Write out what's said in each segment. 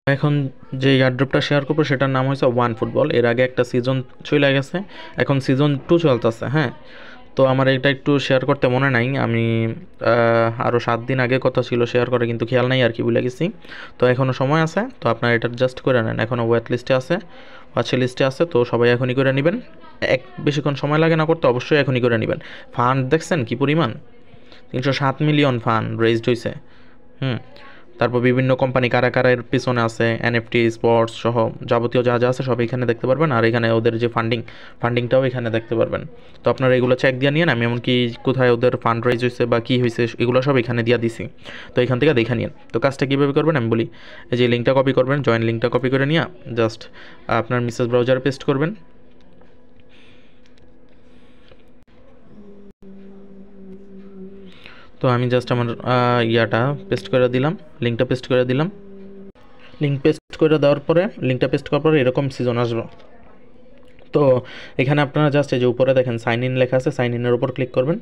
এখন যে এয়ারড্রপটা শেয়ার করবো সেটার নাম হয়েছে ওয়ান ফুটবল। এর আগে একটা সিজন চলে গেছে, এখন সিজন 2 চলতেছে। হ্যাঁ, তো আমার এটা একটু শেয়ার করতে মনে নাই। আমি আরও 7 দিন আগে কথা ছিল শেয়ার করে, কিন্তু খেয়াল নাই আর কি, ভুলে গেছি। তো এখনও সময় আছে, তো আপনারা এটা জাস্ট করে নেন। এখনও ওয়েট লিস্টে আছে, লিস্টে আছে, তো সবাই এখনই করে নেবেন। বেশিক্ষণ সময় লাগে না করতে, অবশ্যই এখনই করে নেবেন। ফান্ড দেখছেন কি পরিমাণ, 307 মিলিয়ন ফান্ড রেজড হয়েছে। হুম, তারপর বিভিন্ন কোম্পানি কারা কারা এর পিছনে আছে, এনএফটি স্পোর্টস সহ যাবতীয় যা যা আছে সব এখানে দেখতে পারবেন। আর এখানে ওদের যে ফান্ডিংটাও এখানে দেখতে পারবেন। তো আপনারা এগুলো চেক দিয়ে নিন। আমি এমনকি কোথায় ওদের ফান্ড রাইজ হয়েছে বা কী হয়েছে এগুলো সব এখানে দিয়ে দিছি, তো এখান থেকে দেখে নিন। তো কাজটা কীভাবে করবেন আমি বলি। এই যে লিঙ্কটা কপি করবেন, জয়েন লিঙ্কটা কপি করে নিয়ে জাস্ট আপনার মিসেস ব্রাউজারে পেস্ট করবেন। তো আমি জাস্ট আমার ইয়াটা পেস্ট করে দিলাম, লিঙ্কটা পেস্ট করে দিলাম। লিঙ্ক পেস্ট করে দেওয়ার পরে, লিঙ্কটা পেস্ট করার পরে এরকম সিজন আসবে। তো এখানে আপনারা জাস্ট এই যে উপরে দেখেন সাইন ইন লেখা আছে, সাইন ইনের উপর ক্লিক করবেন।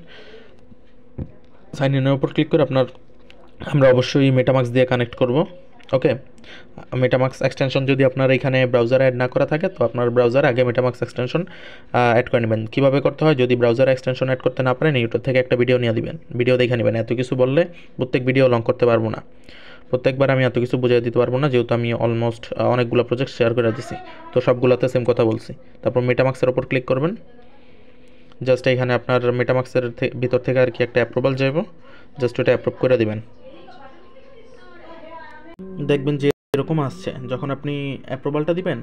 সাইন ইনের উপর ক্লিক করে আমরা অবশ্যই মেটামাক্স দিয়ে কানেক্ট করব। ওকে, মেটামাক্স এক্সটেনশন যদি আপনার এখানে ব্রাউজারে অ্যাড না করা থাকে, তো আপনার ব্রাউজারে আগে মেটামাক্স এক্সটেনশন অ্যাড করে নেবেন। কীভাবে করতে হয়, যদি ব্রাউজারে এক্সটেনশন অ্যাড করতে না পারেন, ইউটিউব থেকে একটা ভিডিও নিয়ে দিবেন, ভিডিও দেখে নেবেন। এত কিছু বললে প্রত্যেক ভিডিও লং করতে পারবো না, প্রত্যেকবার আমি এত কিছু বুঝিয়ে দিতে পারবো না, যেহেতু আমি অলমোস্ট অনেকগুলো প্রজেক্ট শেয়ার করে দিছি, তো সবগুলোতে সেম কথা বলছি। তারপর মেটামাক্সের ওপর ক্লিক করবেন। জাস্ট এখানে আপনার মেটামাক্সের ভিতর থেকে আর কি একটা অ্যাপ্রুভাল যাইব, জাস্ট ওটা অ্যাপ্রুভ করে দিবেন। দেখবেন যে এরকম আসছে যখন আপনি অ্যাপ্রুভালটা দিবেন।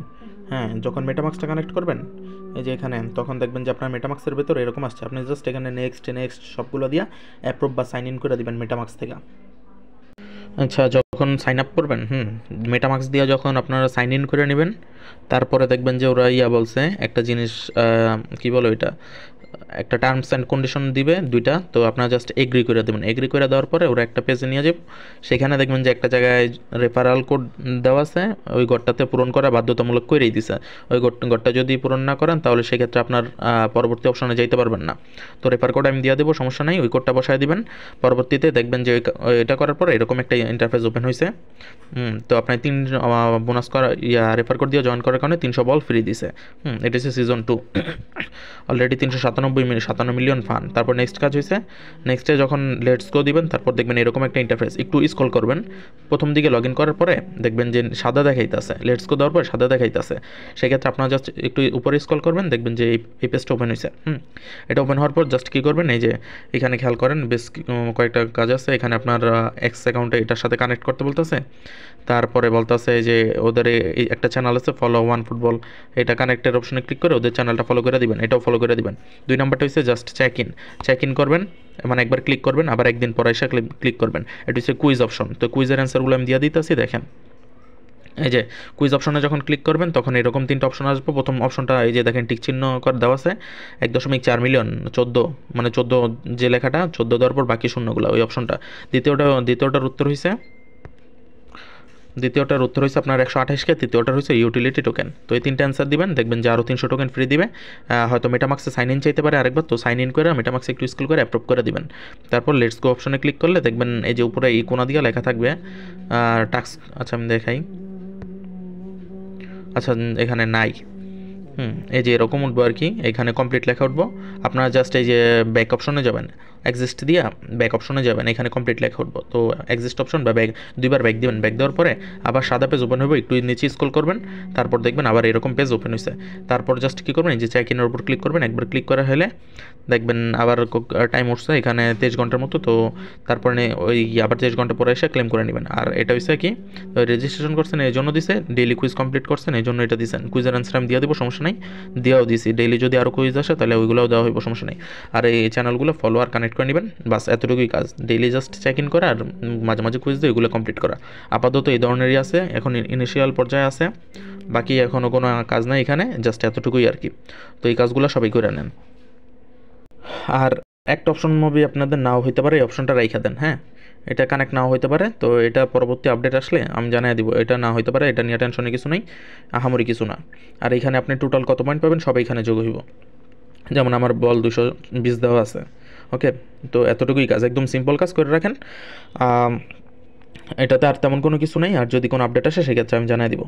হ্যাঁ, যখন মেটামাক্সটা কানেক্ট করবেন, এই যে এখানে, তখন দেখবেন যে আপনার মেটামাক্সের ভেতর এরকম আসছে। আপনি জাস্ট এখানে নেক্সট নেক্সট সবগুলো দিয়ে অ্যাপ্রুভ বা সাইন ইন করে দিবেন মেটামাক্স থেকে। আচ্ছা, যখন সাইন আপ করবেন, মেটামাক্স দিয়ে যখন আপনারা সাইন ইন করে নেবেন, তারপরে দেখবেন যে ওরা বলছে একটা জিনিস, কি বলো এটা, একটা টার্মস অ্যান্ড কন্ডিশন দিবে 2টা। তো আপনারা জাস্ট এগ্রি করে দেবেন। এগ্রি করে দেওয়ার পরে ওরা একটা পেজে নিয়ে যাবে, সেখানে দেখবেন যে একটা জায়গায় রেফারাল কোড দেওয়া আছে, ওই ঘরটাতে পূরণ করা বাধ্যতামূলক করেই দিছে। ওই ঘরটা যদি পূরণ না করেন, তাহলে সেক্ষেত্রে আপনার পরবর্তী অপশনে যাইতে পারবেন না। তো রেফার কোড আমি দিয়ে দেবো, সমস্যা নেই, ওই কোডটা বসায় দিবেন। পরবর্তীতে দেখবেন যে এটা করার পরে এরকম একটা ইন্টারফেস ওপেন হয়েছে। তো আপনার 3 বোনাস করা রেফার কোড দিয়ে জয়েন করার কারণে 300 বল ফ্রি দিছে। এটা হচ্ছে সিজন 2, অলরেডি 397 মিলিয়ন ফান্ড। তারপর নেক্সট কাজ হয়েছে, নেক্সটে যখন লেটস গো দিবেন, তারপর দেখবেন এরকম একটা ইন্টারফেস, একটু স্ক্রল করবেন। প্রথম দিকে লগ ইন করার পরে দেখবেন যে সাদা দেখাইতেছে, লেটস গো দেওয়ার পরে সাদা দেখাইতেছে। সেক্ষেত্রে আপনারা জাস্ট একটু উপরে স্ক্রল করবেন, দেখবেন যে এই পেজটা ওপেন হয়েছে। এটা ওপেন হওয়ার পর জাস্ট কী করবেন, এই যে এখানে খেয়াল করেন বেশ কয়েকটা কাজ আছে। এখানে আপনার এক্স অ্যাকাউন্টে এটার সাথে কানেক্ট করতে বলতেছে। তারপরে বলতেছে যে ওদের এই একটা চ্যানেল আছে ফলো ওয়ান ফুটবল, এটা কানেক্টের অপশনে ক্লিক করে ওদের চ্যানেলটা ফলো করে দিবেন, এটাও ফলো করে দিবেন। 2 নাম্বারটা হচ্ছে জাস্ট চেক ইন করবেন, মানে একবার ক্লিক করবেন, আবার একদিন পরে এসে ক্লিক করবেন। এটা হচ্ছে কুইজ অপশন। তো কুইজের অ্যান্সারগুলো আমি দিয়ে দিতেছি, দেখেন। এই যে কুইজ অপশনে যখন ক্লিক করবেন, তখন এরকম 3টা অপশন আসবে। প্রথম অপশনটা এই যে দেখেন টিক চিহ্ন করে দেওয়া আছে, 1.4 মিলিয়ন, 14, মানে 14 যে লেখাটা 14 দেওয়ার পর বাকি শূন্যগুলো, ওই অপশনটা। দ্বিতীয়টার উত্তর হয়েছে আপনার 128K, তৃতীয়টার হয়েছে ইউটিলিটি টোকেন। তো এই 3টা অ্যান্সার দিবেন, দেখবেন যে আরও 300 টোকেন ফ্রি দিবে। হয়তো মেটামাক্সে সাইন ইন চাইতে পারে আরেকবার, তো সাইন ইন করে মেটামাক্সে একটু স্ক্রল করে অ্যাপ্রুভ করে দিবেন। তারপর লেটস গো অপশনে ক্লিক করলে দেখবেন এই যে উপরে এই কোণা দিয়ে লেখা থাকবে টাস্ক। আচ্ছা, আমি দেখাই। আচ্ছা, এখানে নাই। এই যে এরকম উঠবো আর কি, এখানে কমপ্লিট লেখা উঠবো। আপনারা জাস্ট এই যে ব্যাক অপশনে যাবেন, এক্সিস্ট দিয়া ব্যাক অপশনে যাবেন, এখানে কমপ্লিট লেখা উঠবো। তো এক্সিস্ট অপশন বা ব্যাক, 2বার ব্যাক দিবেন। ব্যাক দেওয়ার পরে আবার সাদা পেজ ওপেন হবে, একটু নিচে স্ক্রল করবেন, তারপর দেখবেন আবার এরকম পেজ ওপেন হয়েছে। তারপর জাস্ট কী করবেন, এই যে চেক ইনের উপর ক্লিক করবেন। একবার ক্লিক করা হলে দেখবেন আবার টাইম উঠছে এখানে 23 ঘন্টার মতো। তো তারপরে ওই আবার 23 ঘন্টা পরে এসে ক্লেম করে নেবেন। আর এটা হচ্ছে কি, রেজিস্ট্রেশন করছেন এই জন্য দিছে, ডেইলি কুইজ কমপ্লিট করছেন এই জন্য এটা দিচ্ছেন। কুইজের অ্যান্সার আমি দিয়ে দেবো, সমস্যা নেই, দেওয়াও দিছি। ডেইলি যদি আরও কুইজ আসে তাহলে ওইগুলোও দেওয়া হইব, সমস্যা নেই। আর এই চ্যানেলগুলো ফলো আর কানেক্ট করে নেবেন, বাস এতটুকুই কাজ। ডেইলি জাস্ট চেক ইন করা আর মাঝে মাঝে কুইজ দিয়ে এগুলো কমপ্লিট করা। আপাতত এই ধরনেরই আছে, এখন ইনিশিয়াল পর্যায়ে আছে, বাকি এখনও কোনো কাজ নাই এখানে, জাস্ট এতটুকুই আর কি। তো এই কাজগুলো সবাই করে নেন। আর একটা অপশন মেবি আপনাদের নাও হইতে পারে, এই অপশনটা রাইখা দেন। হ্যাঁ, এটা কানেক্ট নাও হইতে পারে, তো এটা পরবর্তী আপডেট আসলে আমি জানিয়ে দিব। এটা না হইতে পারে, এটা নিয়ে টেনশনে কিছু নেই, আহামরি কিছু না। আর এখানে আপনি টোটাল কত পয়েন্ট পাবেন সব এখানে যোগ হইব। যেমন আমার বল 220 দেওয়া আছে। ওকে, তো এতটুকুই কাজ, একদম সিম্পল কাজ করে রাখেন। এটাতে আর তেমন কোনো কিছু নেই, আর যদি কোনো আপডেট আসে সেক্ষেত্রে আমি জানিয়ে দিব।